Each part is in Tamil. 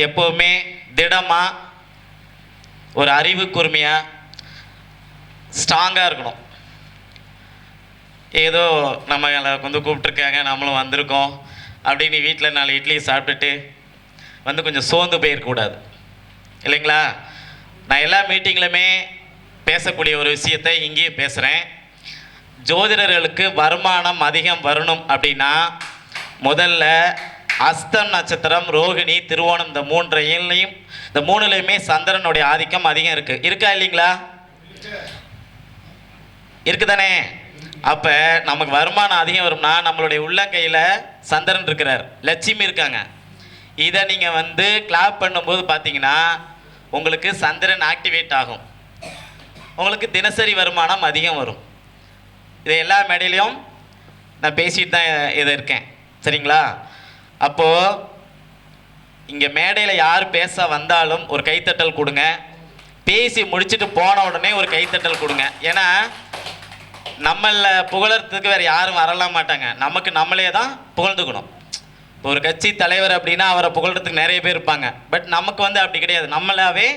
எப்போவுமே திடமாக ஒரு அறிவு கூர்மையாக ஸ்ட்ராங்காக இருக்கணும். ஏதோ நம்ம வந்து கூப்பிட்ருக்காங்க நம்மளும் வந்திருக்கோம் அப்படின்னு வீட்டில் 4 இட்லி சாப்பிட்டுட்டு வந்து கொஞ்சம் சோர்ந்து போயிருக்கக்கூடாது இல்லைங்களா? நான் எல்லா மீட்டிங்லையுமே பேசக்கூடிய ஒரு விஷயத்தை இங்கேயும் பேசுகிறேன். ஜோதிடர்களுக்கு வருமானம் அதிகம் வரணும் அப்படின்னா முதல்ல அஸ்தம் நட்சத்திரம், ரோகிணி, திருவோணம் இந்த 3லையுமே சந்திரனுடைய ஆதிக்கம் அதிகம் இருக்கா இல்லைங்களா? இருக்குதானே? அப்போ நமக்கு வருமானம் அதிகம் வரும்னா நம்மளுடைய உள்ளங்கையில் சந்திரன் இருக்கிறார், லட்சுமி இருக்காங்க. இதை நீங்கள் வந்து கிளாப் பண்ணும்போது பார்த்தீங்கன்னா உங்களுக்கு சந்திரன் ஆக்டிவேட் ஆகும், உங்களுக்கு தினசரி வருமானம் அதிகம் வரும். இதை எல்லா மேடையிலையும் நான் பேசிட்டு தான் இதை இருக்கேன், சரிங்களா? அப்போது இங்கே மேடையில் யார் பேச வந்தாலும் ஒரு கைத்தட்டல் கொடுங்க. பேசி முடிச்சுட்டு போன உடனே ஒரு கைத்தட்டல் கொடுங்க. ஏன்னா நம்மளில் புகழறதுக்கு வேறு யாரும் வரலாம் மாட்டாங்க, நமக்கு நம்மளே தான் புகழ்ந்துக்கணும். இப்போ ஒரு கட்சி தலைவர் அப்படின்னா அவரை புகழ்றதுக்கு நிறைய பேர் இருப்பாங்க. பட் நமக்கு வந்து அப்படி கிடையாது, நம்மளாவே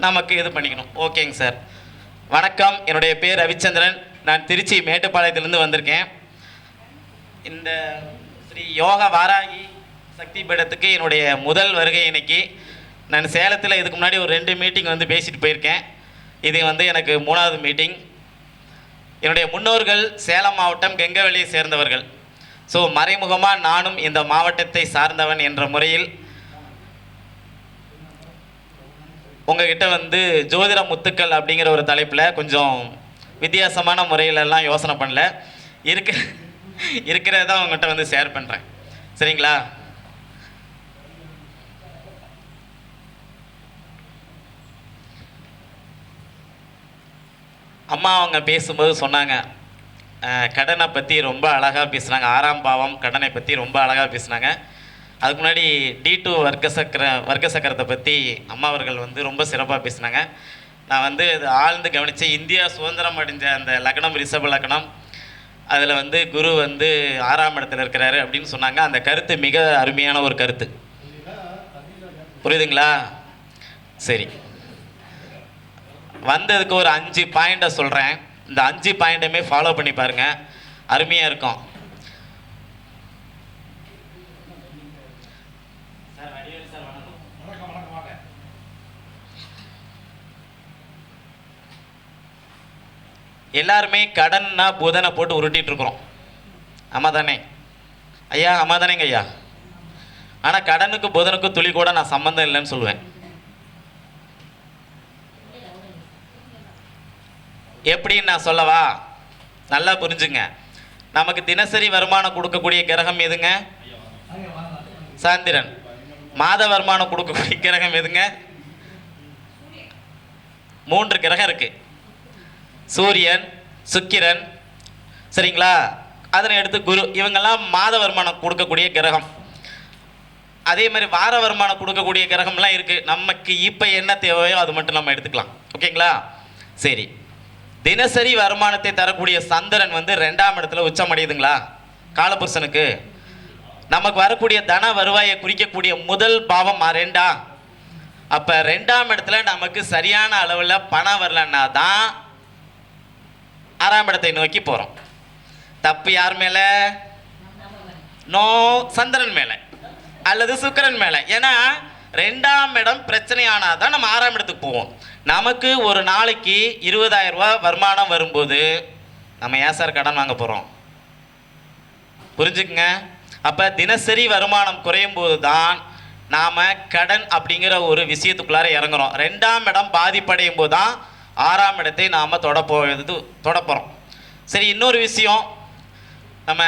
நமக்கு இது பண்ணிக்கணும். ஓகேங்க சார். வணக்கம், என்னுடைய பேர் ரவிச்சந்திரன். நான் திருச்சி மேட்டுப்பாளையத்திலேருந்து வந்திருக்கேன். இந்த ஸ்ரீ யோகா வாராகி சக்தி பீடத்துக்கு என்னுடைய முதல் வருகை இன்னைக்கு. நான் சேலத்தில் இதுக்கு முன்னாடி ஒரு 2 மீட்டிங் வந்து பேசிட்டு போயிருக்கேன். இது வந்து எனக்கு 3வது மீட்டிங். என்னுடைய முன்னோர்கள் சேலம் மாவட்டம் கெங்கவெளியை சேர்ந்தவர்கள். ஸோ மறைமுகமாக நானும் இந்த மாவட்டத்தை சார்ந்தவன் என்ற முறையில் உங்ககிட்ட வந்து ஜோதிட முத்துக்கள் அப்படிங்கிற ஒரு தலைப்பில் கொஞ்சம் வித்தியாசமான முறையிலெல்லாம் யோசனை பண்ணல, இருக்கிறத உங்கள்கிட்ட வந்து ஷேர் பண்ணுறேன், சரிங்களா? அம்மா அவங்க பேசும்போது சொன்னாங்க, கடனை பற்றி ரொம்ப அழகாக பேசுனாங்க. 6ஆம் பாவம் கடனை பற்றி ரொம்ப அழகாக பேசுனாங்க. அதுக்கு முன்னாடி D2 வர்க்க சக்கரத்தை பற்றி அம்மா அவர்கள் வந்து ரொம்ப சிறப்பாக பேசினாங்க. நான் வந்து இது ஆழ்ந்து கவனித்து, இந்தியா சுதந்திரம் அடைஞ்ச அந்த லக்னம் ரிஷப லக்னம், அதில் வந்து குரு வந்து 6ஆம் இடத்துல இருக்கிறாரு அப்படின்னு சொன்னாங்க. அந்த கருத்து மிக அருமையான ஒரு கருத்து, புரியுதுங்களா? சரி, வந்ததுக்கு ஒரு 5 பாயிண்ட்டை சொல்கிறேன். இந்த 5 பாயிண்ட்டுமே ஃபாலோ பண்ணி பாருங்கள், அருமையாக இருக்கும். எல்லாருமே கடன்னா புதனை போட்டு உருட்டிட்டு இருக்கிறோம், ஆமாம் தானே ஐயா? ஆமாம் தானேங்க ஐயா? ஆனால் கடனுக்கு புதனுக்கு துளி கூட நான் சம்மந்தம் இல்லைன்னு சொல்லுவேன். எப்படின்னு நான் சொல்லவா? நல்லா புரிஞ்சுங்க. நமக்கு தினசரி வருமானம் கொடுக்கக்கூடிய கிரகம் எதுங்க? சந்திரன். மாத வருமானம் கொடுக்கக்கூடிய கிரகம் எதுங்க? 3 கிரகம் இருக்கு, சூரியன், சுக்கிரன், சரிங்களா? அதனை எடுத்து குரு. இவங்கெல்லாம் மாத வருமானம் கொடுக்கக்கூடிய கிரகம். அதே மாதிரி வார வருமானம் கொடுக்கக்கூடிய கிரகம்லாம் இருக்குது. நமக்கு இப்போ என்ன தேவையோ அது மட்டும் நம்ம எடுத்துக்கலாம், ஓகேங்களா? சரி, தினசரி வருமானத்தை தரக்கூடிய சந்திரன் வந்து 2ஆம் இடத்துல உச்சமடையுதுங்களா காலபுருஷனுக்கு? நமக்கு வரக்கூடிய தன வருவாயை குறிக்கக்கூடிய முதல் பாவம் 2ஆ? அப்போ 2ஆம் இடத்துல நமக்கு சரியான அளவில் பணம் வரலன்னா தான் 6ஆம் இடத்தை நோக்கி போகிறோம். தப்பு யார் மேலே? நோ, சந்திரன் மேலே அல்லது சுக்கிரன் மேலே. ஏன்னா 2ஆம் இடம் பிரச்சனையானால் தான் நம்ம 6ஆம் இடத்துக்கு போவோம். நமக்கு ஒரு நாளைக்கு 20,000 ரூபா வருமானம் வரும்போது நம்ம ஏன் சார் கடன் வாங்க போகிறோம்? புரிஞ்சுக்குங்க. அப்போ தினசரி வருமானம் குறையும் போது தான் நாம் கடன் அப்படிங்கிற ஒரு விஷயத்துக்குள்ளார இறங்குறோம். 2ஆம் இடம் பாதிப்படையும் போது தான் 6ஆம் இடத்தை நாம் தொடப்போகிறோம். சரி, இன்னொரு விஷயம், நம்ம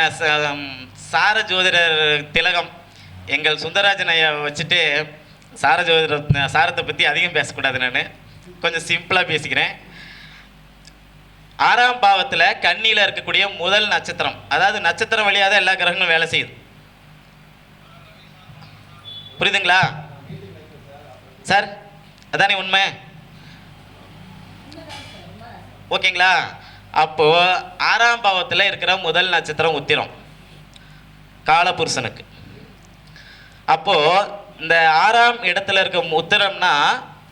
சார ஜோதிடர் திலகம் எங்கள் சுந்தரராஜன் ஐயா வச்சுட்டு சாரத்தை பற்றி அதிகம் பேசக்கூடாது, நான் கொஞ்சம் சிம்பிளாக பேசிக்கிறேன். 6ஆம் பாவத்தில் கன்னியில் இருக்கக்கூடிய முதல் நட்சத்திரம், அதாவது நட்சத்திரம் வழியாக தான் எல்லா கிரகங்களும் வேலை செய்யுது, புரியுதுங்களா சார்? அதானே உண்மை, ஓகேங்களா? அப்போது 6ஆம் பாவத்தில் இருக்கிற முதல் நட்சத்திரம் உத்திரம் காலபுருஷனுக்கு. அப்போது இந்த 6ஆம் இடத்துல இருக்க உத்திரம்னா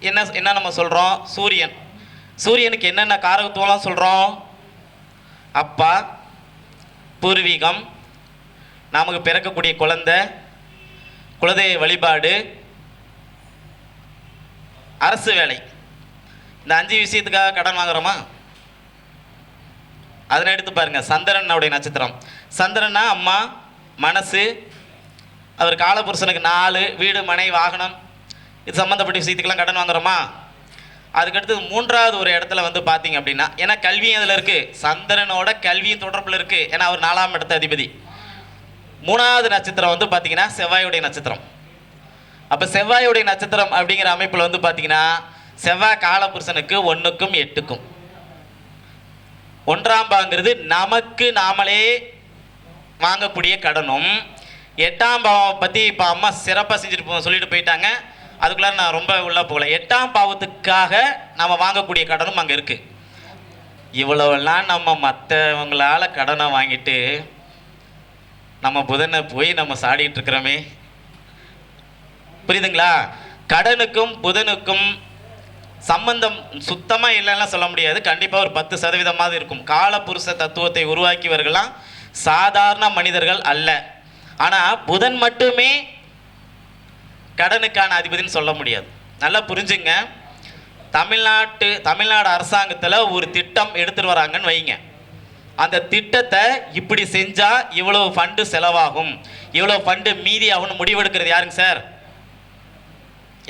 என்ன என்ன நம்ம சொல்கிறோம்? சூரியன். சூரியனுக்கு என்னென்ன காரகத்துவம்லாம் சொல்கிறோம்? அப்பா, பூர்வீகம், நமக்கு பிறக்கக்கூடிய குழந்தை, குலதெய்வ வழிபாடு, அரசு வேலை. இந்த 5 விஷயத்துக்காக கடன் வாங்குறோமா? அதனை எடுத்து பாருங்க. சந்திரனுடைய நட்சத்திரம். சந்திரனா அம்மா, மனசு, அவர் காலபுருஷனுக்கு 4, வீடு, மனை, வாகனம், இது சம்மந்தப்பட்ட விஷயத்துக்கெல்லாம் கடன் வாங்குறோமா? அதுக்கடுத்து 3வது ஒரு இடத்துல வந்து பார்த்தீங்க அப்படின்னா, ஏன்னா கல்வியும் அதில் இருக்குது, சந்திரனோட கல்வியும் தொடர்பில் இருக்குது, ஏன்னா அவர் 4ஆம் இடத்த அதிபதி. 3வது நட்சத்திரம் வந்து பார்த்தீங்கன்னா செவ்வாயுடைய நட்சத்திரம். அப்போ செவ்வாயுடைய நட்சத்திரம் அப்படிங்கிற அமைப்பில் வந்து பார்த்தீங்கன்னா செவ்வாய் காலபுருஷனுக்கு 1க்கும் 8க்கும் 1ஆம் பாவங்கிறது நமக்கு நாமளே வாங்கக்கூடிய கடனும், 8ஆம் பாவம் பற்றி இப்போ அம்மா சிறப்பாக செஞ்சுட்டு சொல்லிட்டு போயிட்டாங்க. அதுக்குள்ளார நான் ரொம்ப உள்ளே போகல. 8ஆம் பாவத்துக்காக நம்ம வாங்கக்கூடிய கடனும் அங்கே இருக்குது. இவ்வளவெல்லாம் நம்ம மற்றவங்களால் கடனை வாங்கிட்டு நம்ம புதனை போய் நம்ம சாடிட்டு இருக்கிறோமே. புரியுதுங்களா? கடனுக்கும் புதனுக்கும் சம்பந்தம் சுத்தமாக இல்லைன்னா சொல்ல முடியாது. கண்டிப்பாக ஒரு 10% இருக்கும். காலபுருஷ தத்துவத்தை உருவாக்கியவர்கள்லாம் சாதாரண மனிதர்கள் அல்ல. ஆனால் புதன் மட்டுமே கடனுக்கான அதிபதினு சொல்ல முடியாது. நல்லா புரிஞ்சுங்க. தமிழ்நாடு அரசாங்கத்தில் ஒரு திட்டம் எடுத்துகிட்டு வராங்கன்னு வைங்க. அந்த திட்டத்தை இப்படி செஞ்சால் இவ்வளோ ஃபண்டு செலவாகும், இவ்வளோ ஃபண்டு மீதி ஆகும்னு முடிவெடுக்கிறது யாருங்க சார்?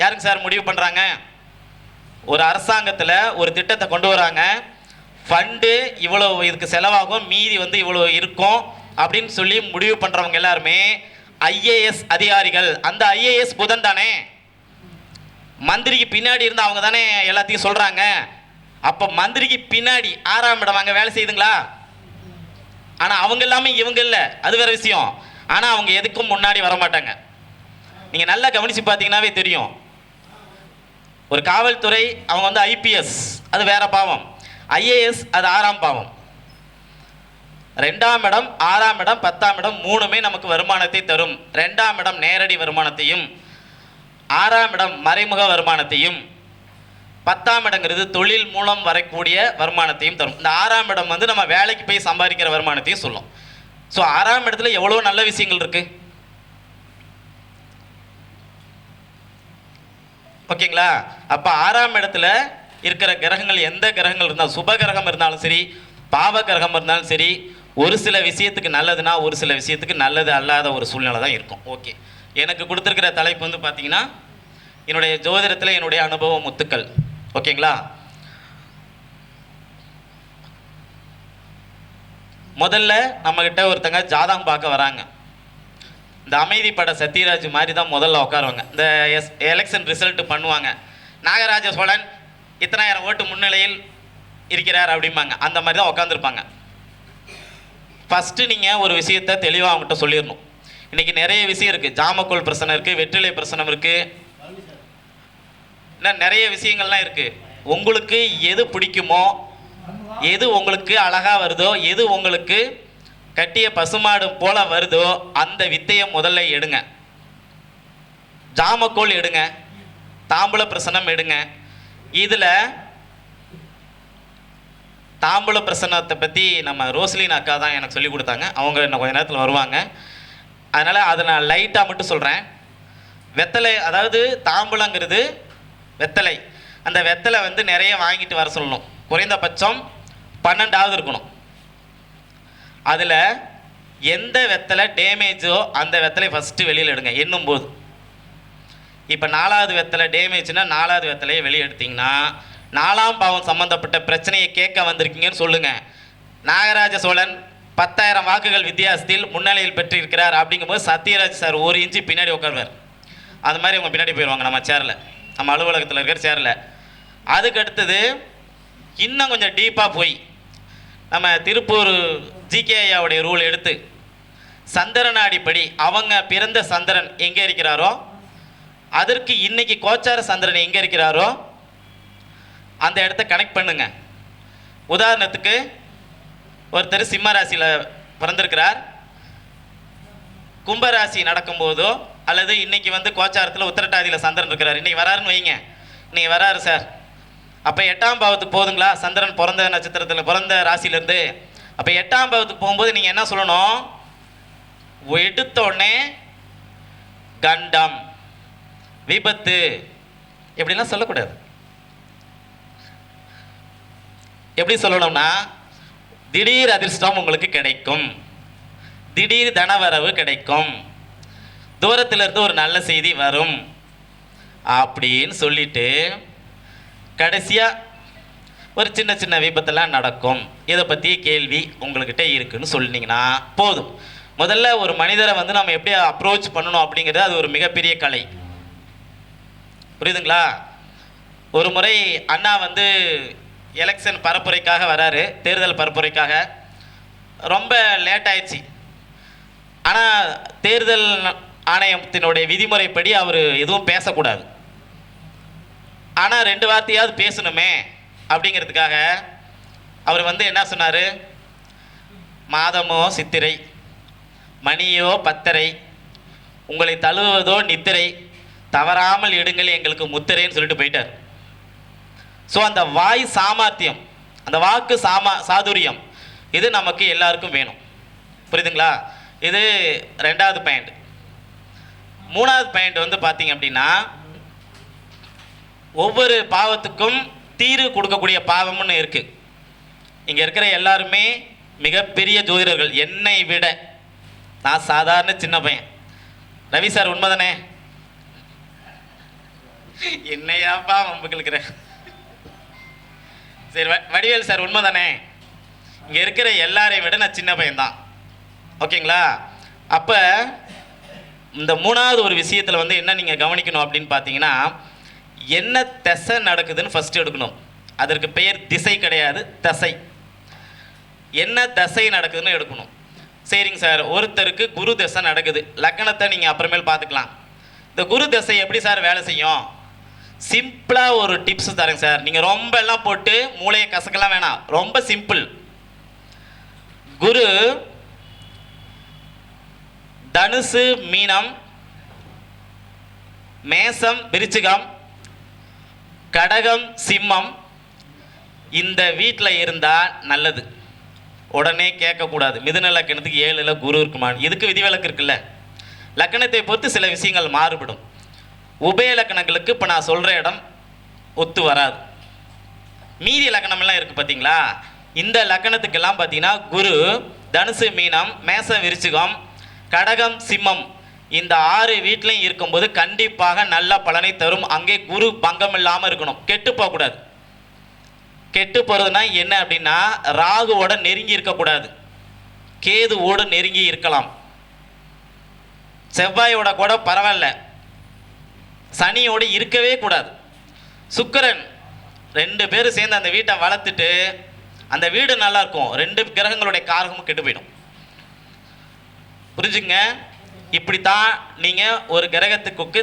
யாருங்க சார் முடிவு பண்ணுறாங்க? ஒரு அரசாங்கத்தில் ஒரு திட்டத்தை கொண்டு வராங்க. ஃபண்டு இவ்வளோ இதுக்கு செலவாகும், மீதி வந்து இவ்வளோ இருக்கும் அப்படின்னு சொல்லி முடிவு பண்ணுறவங்க எல்லாருமே ஐஏஎஸ் அதிகாரிகள். அந்த ஐஏஎஸ் புதன் தானே. மந்திரிக்கு பின்னாடி இருந்து அவங்க தானே எல்லாத்தையும் சொல்கிறாங்க. அப்போ மந்திரிக்கு பின்னாடி 6ஆம் இடம் அங்கே வேலை செய்யுதுங்களா? ஆனால் அவங்க எல்லாமே இவங்க இல்லை, அது வேறு விஷயம். ஆனால் அவங்க எதுக்கும் முன்னாடி வரமாட்டாங்க. நீங்கள் நல்லா கவனித்து பார்த்தீங்கன்னாவே தெரியும். ஒரு காவல்துறை அவங்க வந்து ஐபிஎஸ், அது வேற பாவம். ஐஏஎஸ் அது 6ஆம் பாவம். 2ஆம் இடம், 6ஆம் இடம், 10ஆம் இடம் 3மே நமக்கு வருமானத்தை தரும். 2ஆம் இடம் நேரடி வருமானத்தையும், 6ஆம் இடம் மறைமுக வருமானத்தையும், 10ஆம் இடங்கிறது தொழில் மூலம் வரக்கூடிய வருமானத்தையும் தரும். இந்த 6ஆம் இடம் வந்து நம்ம வேலைக்கு போய் சம்பாதிக்கிற வருமானத்தையும் சொல்லும். ஸோ 6ஆம் இடத்துல எவ்வளோ நல்ல விஷயங்கள் இருக்கு. ஓகேங்களா? அப்போ 6ஆம் இடத்துல இருக்கிற கிரகங்கள், எந்த கிரகங்கள் இருந்தாலும், சுப கிரகம் இருந்தாலும் சரி, பாவ கிரகம் இருந்தாலும் சரி, ஒரு சில விஷயத்துக்கு நல்லதுன்னா ஒரு சில விஷயத்துக்கு நல்லது அல்லாத ஒரு சூழ்நிலை தான் இருக்கும். ஓகே, எனக்கு கொடுத்துருக்கிற தலைப்பு வந்து பார்த்தீங்கன்னா என்னுடைய ஜோதிடத்தில் என்னுடைய அனுபவ முத்துக்கள். ஓகேங்களா? முதல்ல நம்மக்கிட்ட ஒருத்தங்க ஜாதகம் பார்க்க வராங்க. இந்த அமைதி பட சத்யராஜ் மாதிரி தான் முதல்ல உட்காருவாங்க. இந்த எலெக்ஷன் ரிசல்ட் பண்ணுவாங்க. நாகராஜ சோழன் இத்தனாயிரம் ஓட்டு முன்னிலையில் இருக்கிறார் அப்படிம்பாங்க. அந்த மாதிரி தான் உட்காந்துருப்பாங்க. ஃபஸ்ட்டு நீங்கள் ஒரு விஷயத்தை தெளிவாக அவங்ககிட்ட சொல்லிடணும். இன்றைக்கி நிறைய விஷயம் இருக்குது. ஜாமக்கோல் பிரச்சனை இருக்குது, வெற்றிலை பிரச்சனை இருக்குது, இன்னும் நிறைய விஷயங்கள்லாம் இருக்குது. உங்களுக்கு எது பிடிக்குமோ, எது உங்களுக்கு அழகாக வருதோ, எது உங்களுக்கு கட்டிய பசுமாடு போல வருதோ அந்த வித்தையை முதல்ல எடுங்க. ஜாமக்கோல் எடுங்க, தாம்பூல பிரசனம் எடுங்க. இதில் தாம்பூல பிரசனத்தை பற்றி நம்ம ரோஸ்லின் அக்கா தான் எனக்கு சொல்லி கொடுத்தாங்க. அவங்க இன்னும் கொஞ்சம் நேரத்தில் வருவாங்க. அதனால் அதை நான் லைட்டாக மட்டும் சொல்கிறேன். வெத்தலை, அதாவது தாம்பூலங்கிறது வெத்தலை. அந்த வெத்தலை வந்து நிறைய வாங்கிட்டு வர சொல்லணும். குறைந்தபட்சம் 12ஆவது இருக்கணும். அதில் எந்த வெத்தலை டேமேஜோ அந்த வெத்தலை ஃபஸ்ட்டு வெளியில் எடுங்க எண்ணும்போது. இப்போ 4ஆவது வெத்தலை டேமேஜ்னா 4ஆவது வெத்தலையை வெளியே எடுத்திங்கன்னா 4ஆம் பாவம் சம்மந்தப்பட்ட பிரச்சனையை கேட்க வந்திருக்கீங்கன்னு சொல்லுங்கள். நாகராஜ சோழன் 10,000 வாக்குகள் வித்தியாசத்தில் முன்னிலையில் பெற்றிருக்கிறார் அப்படிங்கும்போது சத்யராஜ் சார் 1 இன்ச்சு பின்னாடி உட்காருவார். அது மாதிரி அவங்க பின்னாடி போயிடுவாங்க நம்ம சேரில், நம்ம அலுவலகத்தில் இருக்கிற சேரில். அதுக்கு அடுத்தது இன்னும் கொஞ்சம் டீப்பாக போய் நம்ம திருப்பூர் ஜிகே ஐயாவுடைய ரூல் எடுத்து சந்திரனாடிப்படி அவங்க பிறந்த சந்திரன் எங்கே இருக்கிறாரோ அதற்கு இன்னைக்கு கோச்சார சந்திரன் எங்கே இருக்கிறாரோ அந்த இடத்த கனெக்ட் பண்ணுங்க. உதாரணத்துக்கு ஒருத்தர் சிம்ம ராசியில் பிறந்திருக்கிறார். கும்பராசி நடக்கும்போதோ அல்லது இன்னைக்கு வந்து கோச்சாரத்தில் உத்திரட்டாதியில் சந்திரன் இருக்கிறார், இன்னைக்கு வராருன்னு வைங்க, இன்னைக்கு வராரு சார், அப்போ 8ஆம் பாவத்துக்கு போகுதுங்களா? சந்திரன் பிறந்த நட்சத்திரத்தில் பிறந்த ராசியிலேருந்து. அப்போ 8ஆம் பாவத்துக்கு போகும்போது நீங்கள் என்ன சொல்லணும்? எடுத்த உடனே கண்டம், விபத்து எப்படிலாம் சொல்லக்கூடாது. எப்படி சொல்லணும்னா, திடீர் அதிர்ஷ்டம் உங்களுக்கு கிடைக்கும், திடீர் தனவரவு கிடைக்கும், தூரத்திலிருந்து ஒரு நல்ல செய்தி வரும் அப்படின்னு சொல்லிட்டு கடைசியாக ஒரு சின்ன சின்ன விபத்தெல்லாம் நடக்கும், இதை பற்றி கேள்வி உங்கள்கிட்ட இருக்குன்னு சொன்னீங்கன்னா போதும். முதல்ல ஒரு மனிதரை வந்து நம்ம எப்படி அப்ரோச் பண்ணணும் அப்படிங்கிறது அது ஒரு மிகப்பெரிய கலை. புரியுதுங்களா? ஒரு முறை அண்ணா வந்து எலெக்ஷன் பரப்புரைக்காக வராரு, தேர்தல் பரப்புரைக்காக. ரொம்ப லேட் ஆயிடுச்சு. ஆனால் தேர்தல் ஆணையத்தினுடைய விதிமுறைப்படி அவர் எதுவும் பேசக்கூடாது. ஆனால் 2 வார்த்தையாவது பேசணுமே அப்படிங்கிறதுக்காக அவர் வந்து என்ன சொன்னார்? மாதமோ சித்திரை, மணியோ பத்தரை, உங்களை தழுவுவதோ நித்திரை, தவறாமல் எடுங்கள் எங்களுக்கு முத்திரைன்னு சொல்லிட்டு போயிட்டார். ஸோ அந்த வாய் சாமர்த்தியம், அந்த வாக்கு சாதுரியம், இது நமக்கு எல்லாருக்கும் வேணும். புரியுதுங்களா? இது 2வது பாயிண்ட். 3வது பாயிண்ட் வந்து பார்த்தீங்க அப்படின்னா, ஒவ்வொரு பாவத்துக்கும் தீர்வு கொடுக்கக்கூடிய பாவம்னு இருக்குது. இங்கே இருக்கிற எல்லாருமே மிகப்பெரிய ஜோதிடர்கள், என்னை விட. நான் சாதாரண சின்ன பையன். ரவி சார் உண்மைதானே? என்னையாப்பா வம்புக்களுக்கிற. சரி, வடிவேல் சார் உண்மைதானே? இங்கே இருக்கிற எல்லாரையும் விட நான் சின்ன பையன்தான். ஓகேங்களா? அப்போ இந்த 3வது ஒரு விஷயத்தில் வந்து என்ன நீங்கள் கவனிக்கணும் அப்படின்னு பார்த்தீங்கன்னா, என்ன திசை நடக்குதுன்னு ஃபஸ்ட்டு எடுக்கணும். அதற்கு பெயர் திசை கிடையாது, தசை. என்ன தசை நடக்குதுன்னு எடுக்கணும். சரிங்க சார், ஒருத்தருக்கு குரு தசை நடக்குது, லக்னத்தை நீங்கள் அப்புறமேல் பார்த்துக்கலாம். இந்த குரு தசை எப்படி சார் வேலை செய்யும்? சிம்பிளாக ஒரு டிப்ஸ் தரேங்க சார். நீங்கள் ரொம்ப எல்லாம் போட்டு மூளையை கசக்கலாம் வேணாம், ரொம்ப சிம்பிள். குரு தனுசு மீனம், மேசம் விருச்சிகம், கடகம் சிம்மம் இந்த வீட்டில் இருந்தால் நல்லது. உடனே கேட்கக்கூடாது, மிதுன லக்கணத்துக்கு 7ல் குரு இருக்குமா? இதுக்கு விதிவிலக்கு இருக்குல்ல. லக்கணத்தை பொறுத்து சில விஷயங்கள் மாறுபடும். உபய லக்கணங்களுக்கு இப்போ நான் சொல்கிற இடம் ஒத்து வராது. மீதி லக்கணமெல்லாம் இருக்குது பார்த்தீங்களா? இந்த லக்கணத்துக்கெல்லாம் பார்த்தீங்கன்னா குரு தனுசு மீனம் மேச விருச்சிகம் கடகம் சிம்மம் இந்த 6 வீட்லையும் இருக்கும்போது கண்டிப்பாக நல்ல பலனை தரும். அங்கே குரு பங்கம் இல்லாமல் இருக்கணும், கெட்டு போகக்கூடாது. கெட்டு போகிறதுனா என்ன அப்படின்னா, ராகுவோட நெருங்கி இருக்கக்கூடாது, கேதுவோடு நெருங்கி இருக்கலாம், செவ்வாயோட கூட பரவாயில்ல, சனியோடு இருக்கவே கூடாது. சுக்கிரன் 2 பேரும் சேர்ந்து அந்த வீட்டை வளர்த்துட்டு அந்த வீடு நல்லா இருக்கும், 2 கிரகங்களுடைய காரகமும் கெட்டு போயிடும். புரிஞ்சுங்க? இப்படித்தான் நீங்கள் ஒரு கிரகத்துக்கு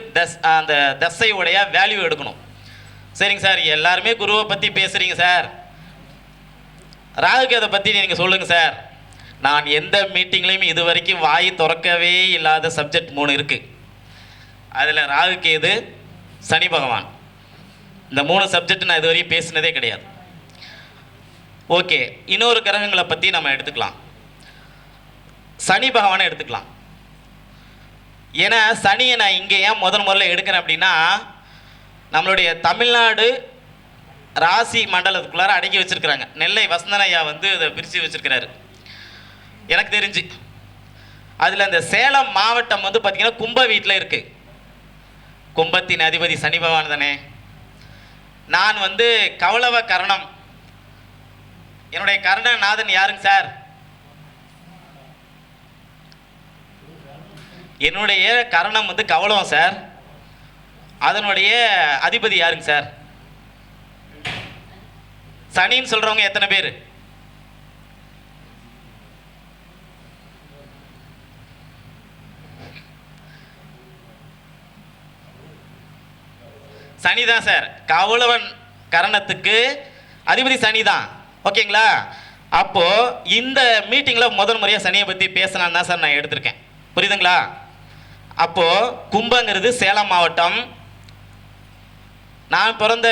அந்த தசையுடைய வேல்யூ எடுக்கணும். சரிங்க சார், எல்லாருமே குருவை பற்றி பேசுகிறீங்க சார், ராகுகேதை பற்றி நீங்கள் சொல்லுங்கள் சார். நான் எந்த மீட்டிங்லேயும் இது வரைக்கும் வாய் திறக்கவே இல்லாத சப்ஜெக்ட் 3 இருக்குது. அதில் ராகுகேது சனி பகவான், இந்த 3 சப்ஜெக்ட் நான் இது வரைக்கும் பேசினதே கிடையாது. ஓகே, இன்னொரு கிரகங்களை பற்றி நம்ம எடுத்துக்கலாம். சனி பகவானை எடுத்துக்கலாம். ஏன்னா சனியை நான் இங்கே ஏன் முதல்ல எடுக்கிறேன் அப்படின்னா, நம்மளுடைய தமிழ்நாடு ராசி மண்டலத்துக்குள்ளார அடக்கி வச்சுருக்கிறாங்க. நெல்லை வசந்தனையா வந்து இதை பிரித்து வச்சுருக்கிறாரு எனக்கு தெரிஞ்சு. அதில் அந்த சேலம் மாவட்டம் வந்து பார்த்திங்கன்னா கும்ப வீட்டில் இருக்குது. கும்பத்தின் அதிபதி சனி பகவான் தானே. நான் வந்து கௌளவ கரணம், என்னுடைய கரணநாதன் யாருங்க சார்? என்னுடைய கரணம் வந்து கௌளவம் சார். அதனுடைய அதிபதி யாருங்க சார்? சனின்னு சொல்றவங்க எத்தனை பேர்? சனி தான் சார். கௌளவன் கரணத்துக்கு அதிபதி சனி தான். ஓகேங்களா? அப்போ இந்த மீட்டிங்கில் முதல் முறையாக சனியை பற்றி பேசலான்னு தான் சார் நான் எடுத்திருக்கேன். புரியுதுங்களா? அப்போ கும்பங்கிறது சேலம் மாவட்டம். நான் பிறந்த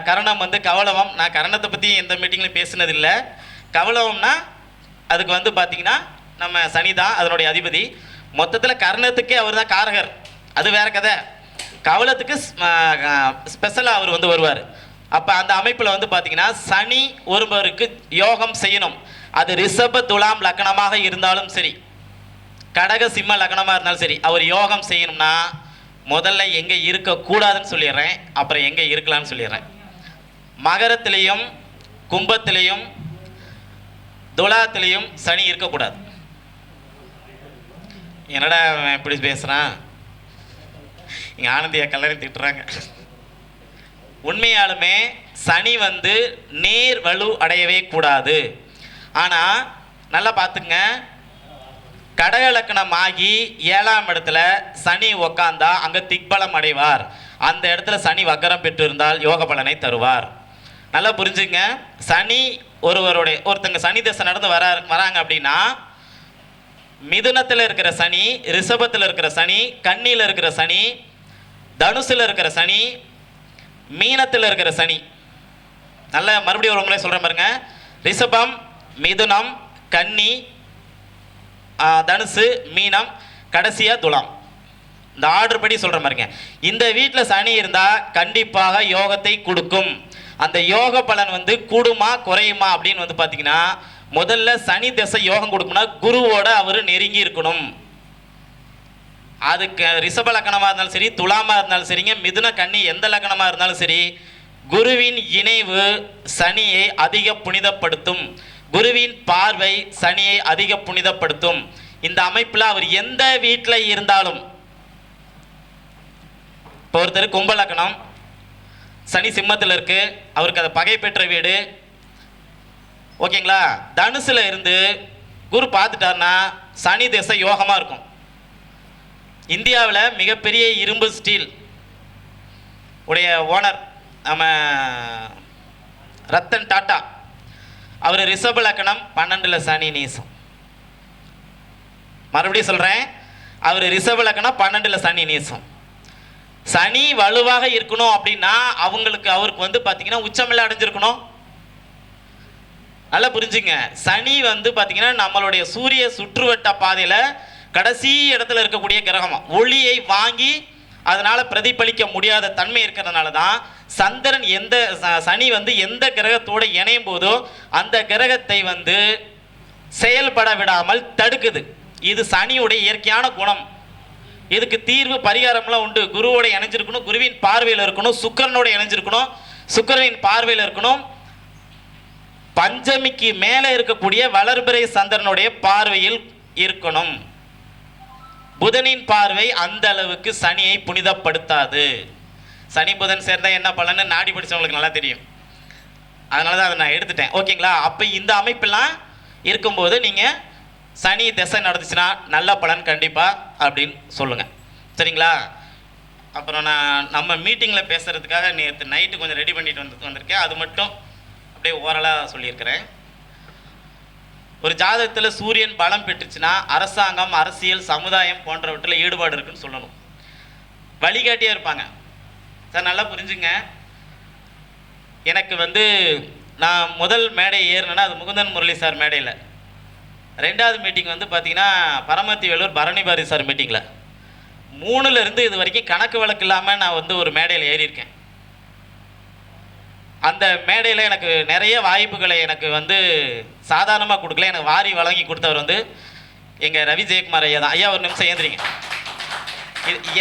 கரணம் வந்து கவளவம். நான் கரணத்தை பற்றி எந்த மீட்டிங்லையும் பேசினதில்லை. கவளவம்னா அதுக்கு வந்து பார்த்தீங்கன்னா நம்ம சனி தான் அதனுடைய அதிபதி. மொத்தத்தில் கர்ணத்துக்கே அவர் தான் காரகர், அது வேற கதை. கவலத்துக்கு ஸ்பெஷலாக அவர் வந்து வருவார். அப்போ அந்த அமைப்பில் வந்து பார்த்தீங்கன்னா சனி ஒருவருக்கு யோகம் செய்யணும். அது ரிஷப துலாம் லக்னமாக இருந்தாலும் சரி, கடக சிம்ம லக்னமாக இருந்தாலும் சரி, அவர் யோகம் செய்யணும்னா முதல்ல எங்கே இருக்கக்கூடாதுன்னு சொல்லிடுறேன், அப்புறம் எங்கே இருக்கலான்னு சொல்லிடுறேன். மகரத்திலையும் கும்பத்திலையும் துலாத்திலையும் சனி இருக்கக்கூடாது. என்னடா இப்படி பேசுகிறான், இங்கே ஆனந்தியா கல்லறி திட்டுறாங்க. உண்மையாலுமே சனி வந்து நேர் வலு அடையவே கூடாது. ஆனால் நல்லா பார்த்துங்க, கடக லக்னம் ஆகி 7ஆம் இடத்துல சனி உக்காந்தா அங்கே திக்பலம் அடைவார். அந்த இடத்துல சனி வக்கரம் பெற்று இருந்தால் யோக பலனை தருவார். நல்லா புரிஞ்சுங்க. சனி ஒருத்தங்க சனி தசை நடந்து வராங்க அப்படின்னா, மிதுனத்தில் இருக்கிற சனி, ரிஷபத்தில் இருக்கிற சனி, கன்னியில் இருக்கிற சனி, தனுசில் இருக்கிற சனி, மீனத்தில் இருக்கிற சனி. நல்ல மறுபடியும் ஒரு முறை சொல்கிறேன் பாருங்க. ரிஷபம், மிதுனம், கன்னி, தனுசு, மீனம், கடைசியாக துலாம். இந்த ஆர்டர் படி சொல்கிற மாதிரிங்க. இந்த வீட்டில் சனி இருந்தால் கண்டிப்பாக யோகத்தை கொடுக்கும். அந்த யோக பலன் வந்து கூடுமா குறையுமா அப்படின்னு வந்து பார்த்தீங்கன்னா, முதல்ல சனி திசை யோகம் கொடுக்கும்னா குருவோட அவர் நெருங்கி இருக்கணும். அதுக்கு ரிஷப லக்னமாக இருந்தாலும் சரி, துலாமாக இருந்தாலும் சரிங்க, மிதுன கன்னி எந்த லக்னமாக இருந்தாலும் சரி, குருவின் இணைவு சனியை அதிக புனிதப்படுத்தும். குருவின் பார்வை சனியை அதிக புனிதப்படுத்தும். இந்த அமைப்பில் அவர் எந்த வீட்டில் இருந்தாலும், இப்போ ஒருத்தர் கும்ப லக்னம், சனி சிம்மத்தில் இருக்கு, அவருக்கு அதை பகை பெற்ற வீடு, ஓகேங்களா. தனுசில் இருந்து குரு பார்த்துட்டாருன்னா சனி திசை யோகமாக இருக்கும். இந்தியாவில் மிகப்பெரிய இரும்பு ஸ்டீல் உடைய ஓனர் நம்ம ரத்தன் டாட்டா, அவர் ரிஷப லக்னம், 12ல் சனி நீசம். மறுபடியும் சொல்கிறேன், அவர் ரிஷப லக்னம், 12ல் சனி நீசம். சனி வலுவாக இருக்கணும் அப்படின்னா அவருக்கு வந்து பார்த்தீங்கன்னா உச்சமெல்லாம் அடைஞ்சிருக்கணும். நல்லா புரிஞ்சுங்க. சனி வந்து பார்த்தீங்கன்னா நம்மளுடைய சூரிய சுற்றுவட்ட பாதையில் கடைசி இடத்துல இருக்கக்கூடிய கிரகம். ஒளியை வாங்கி அதனால் பிரதிபலிக்க முடியாத தன்மை இருக்கிறதுனால தான் சந்திரன் சனி வந்து எந்த கிரகத்தோடு இணையும் போதோ அந்த கிரகத்தை வந்து செயல்பட விடாமல் தடுக்குது. இது சனியுடைய இயற்கையான குணம். இதுக்கு தீர்வு பரிகாரம்லாம் உண்டு. குருவோட இணைஞ்சிருக்கணும், குருவின் பார்வையில் இருக்கணும், சுக்கிரனோட இணைஞ்சிருக்கணும், சுக்கிரனின் பார்வையில் இருக்கணும், பஞ்சமிக்கு மேலே இருக்கக்கூடிய வளர்பிறை சந்திரனுடைய பார்வையில் இருக்கணும். புதனின் பார்வை அந்த அளவுக்கு சனியை புனிதப்படுத்தாது. சனி புதன் சேர்ந்தா என்ன பலன்னு நாடி படிச்சவங்களுக்கு நல்லா தெரியும். அதனால தான் அதை நான் எடுத்துட்டேன், ஓகேங்களா. அப்போ இந்த அமைப்பெல்லாம் இருக்கும்போது நீங்கள் சனி திசை நடந்துச்சுன்னா நல்ல பலன் கண்டிப்பாக அப்படின்னு சொல்லுங்கள், சரிங்களா. அப்புறம் நம்ம மீட்டிங்கில் பேசுகிறதுக்காக நேற்று நைட்டு கொஞ்சம் ரெடி பண்ணிட்டு வந்திருக்கேன். அது மட்டும் அப்படியே ஓரலாக சொல்லியிருக்கிறேன். ஒரு ஜாதகத்தில் சூரியன் பலம் பெற்றுச்சுன்னா அரசாங்கம், அரசியல், சமுதாயம் போன்றவற்றில் ஈடுபாடு இருக்குன்னு சொல்லணும். வழிகாட்டியாக இருப்பாங்க சார். நல்லா புரிஞ்சுங்க. எனக்கு வந்து நான் முதல் மேடை ஏறினேன்னா அது முகுந்தன் முரளி சார் மேடையில். 2வது மீட்டிங் வந்து பார்த்தீங்கன்னா பரமத்தி வேலூர் பரணிபாரி சார் மீட்டிங்கில். 3லேருந்து இது வரைக்கும் கணக்கு வழக்கு இல்லாமல் நான் வந்து ஒரு மேடையில் ஏறியிருக்கேன். அந்த மேடையில் எனக்கு நிறைய வாய்ப்புகளை எனக்கு வந்து சாதாரணமாக கொடுக்கல, எனக்கு வாரி வழங்கி கொடுத்தவர் வந்து எங்கள் ரவி ஜெயக்குமார் ஐயா தான். ஐயா ஒரு நிமிஷம் ஏந்திரிங்க.